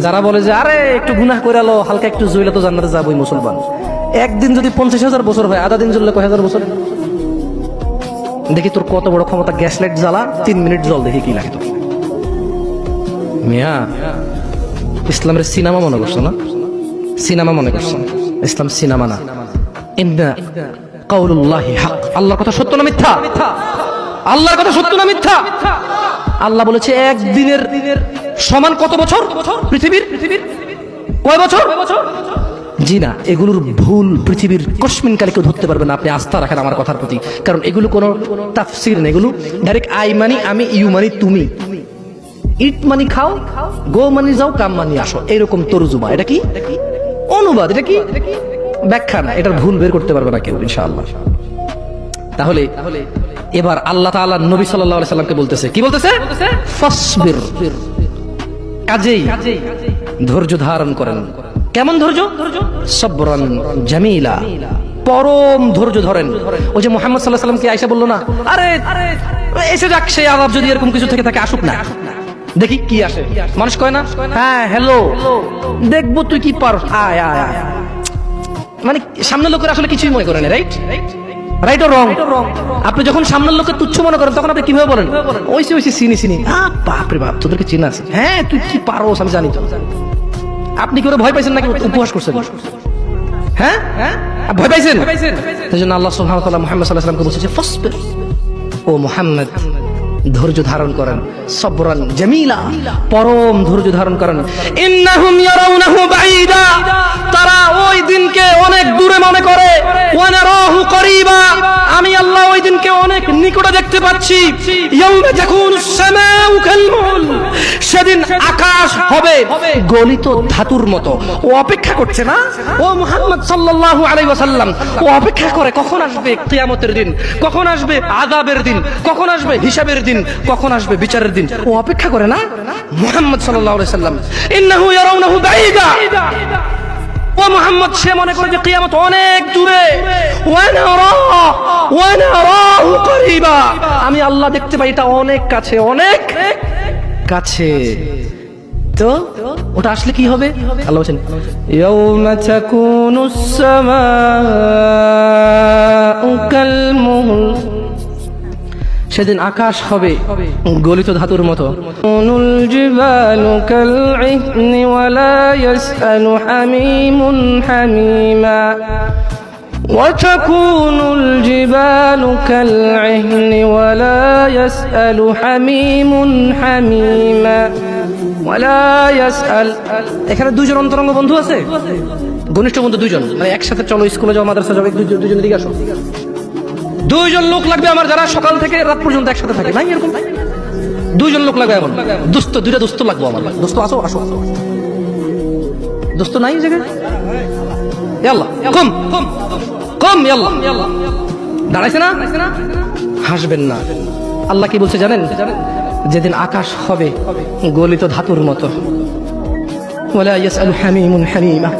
যারা বলে যে আরে একটু গুনাহ করে আলো, হালকা একটু জইলে তো জান্নাতে যাবোই মুসলমান। একদিন যদি 50,000 বছর হয়, আধা দিন জ্বললে কয় হাজার বছর? দেখি তোর কত বড় ক্ষমতা, গ্যাস লাইট জ্বালা 3 মিনিট জল, দেখি কি লাগে তোর। মিয়া ইসলামের সিনেমা মনে করছো না? সিনেমা মনে করছো? ইসলাম সিনেমা না। ইন্না কাউলুল্লাহি হক, আল্লাহর কথা সত্য না মিথ্যা? আল্লাহর কথা সত্য না মিথ্যা? আল্লাহ বলেছে একদিনের সমান কত বছর পৃথিবীর? কয় বছর? জি না, এগুলোর ভুল পৃথিবীর কসমিন কালে কেউ ধরতে পারবে না। আপনি আস্থা রাখেন আমার কথার প্রতি, কারণ এগুলো কোনো তাফসীর না, এগুলো ডাইরেক্ট আই মানি আমি, ইউ মানি তুমি, ইট মানি খাও, গো মানি যাও, কাম মানি আসো, এরকম তরজুমা। এটা কি অনুবাদ? এটা কি ব্যাখ্যা না। এটার ভুল বের করতে পারবে না কেউ ইনশাআল্লাহ। তাহলে এবার আল্লাহ তাআলা নবী সাল্লাল্লাহু আলাইহি সাল্লামকে বলতেছে, কি বলতেছে? ফাসবির, কাজেই ধৈর্য ধারণ করেন। কেমন ধৈর্য? সবরান জামিলা, পরম ধৈর্য ধরেন। ওই যে মুহাম্মদ সাল্লাল্লাহু আলাইহি সাল্লামকে আয়েশা বলল না, আরে এসে যাক সেই আযাব, যদি এরকম কিছু থেকে থাকে আসুক না, দেখি কি আসে। মানুষ কয় না, হ্যাঁ হ্যালো দেখবো তুই কি পার, আয় আয় আয়, মানে সামনের লোকের আসলে কিছুই মনে করেন। রাইট রাইট ও রং? আপনি যখন সামনের লোককে তুচ্ছ মনে করেন তখন আপনি কিভাবে বলেন? ওইসে ওইসে চিনি চিনি, বাপরে বাপ তোদেরকে চিনা আছে, হ্যাঁ তুই কি পারোস আমি জানি তো। আপনি কি ওরা ভয় পাইছেন নাকি উপহাস করছেন? হ্যাঁ ভয় পাইছেন? সেই জন্য আল্লাহ সুবহানাহু ওয়া তাআলা মুহাম্মদ সাল্লাল্লাহু আলাইহি ওয়াসাল্লামকে বলেছে ফাসবির, ও মুহাম্মদ ধৈর্য ধারণ করেন, সবরান জামিলা, পরম ধৈর্য ধারণ করেন। ইন্নাহুম ইয়ারাউনাহু বাঈদা, তারা ওই দিনকে অনেক দূরে মনে করে, ওয়া নারাহু করিবা, আমি আল্লাহ ওই দিনকে অনেক নিকটে দেখতে পাচ্ছি। ইয়াউমা তাকুনুস সামাউ কালমুল, সেদিন আকাশ হবে গলিত ধাতুর মতো। ও অপেক্ষা করছে না, ও মুহাম্মদ সাল্লাল্লাহু আলাইহি ওয়াসাল্লাম, ও অপেক্ষা করে কখন আসবে কিয়ামতের দিন, কখন আসবে আযাবের দিন, কখন আসবে হিসাবের দিন, কখন আসবে বিচারের দিন। ও অপেক্ষা করে না মুহাম্মদ সাল্লাল্লাহু আলাইহি ওয়াসাল্লাম। ইন্নাহু ইয়ারাউনাহু বাঈদা, ও মুহাম্মদ সে মনে করে যে কিয়ামত অনেক দূরে। ওয়া নারাহু করিবা, আমি আল্লাহ দেখতে পাই এটা অনেক কাছে, অনেক কাছে। তো ওটা আসলে কি হবে? আল্লাহ বলেন ইয়াউমা তাকুনুস সামাউ কালমুল, সেদিন আকাশ হবে গলিত ধাতুর মতো। নুল জিবালু কালইহনি ওয়া লা ইয়াসআলু হামিমুন হামিমা, ওয়া তাকুনুল জিবালু কালইহনি ওয়া লা ইয়াসআলু হামিমুন হামিমা, ওয়া লা ইয়াসআল। এখানে দুইজন অন্তরঙ্গ বন্ধু আছে, ঘনিষ্ঠ বন্ধু দুইজন, মানে একসাথে চলো স্কুলে যাও, মাদ্রাসা যাও, দুইজন দিকে আসো। দুইজন লোক লাগবে আমার, যারা সকাল থেকে রাত পর্যন্ত একসাথে থাকে, নাই এরকম দুইজন লোক লাগবে। এমন দোস্ত, দুইটা দোস্ত লাগবে আমার। দোস্ত আসো, আসো, দোস্ত নাই জায়গায়? ইয়াল্লাহ কম কম কম, ইয়াল্লাহ দাঁড়াইছে না? হাসবেন না। আল্লাহ কি বলছে জানেন? যেদিন আকাশ হবে গলিত ধাতুর মতো, ওয়ালা ইয়াসআলু হামিমুন হামিমা,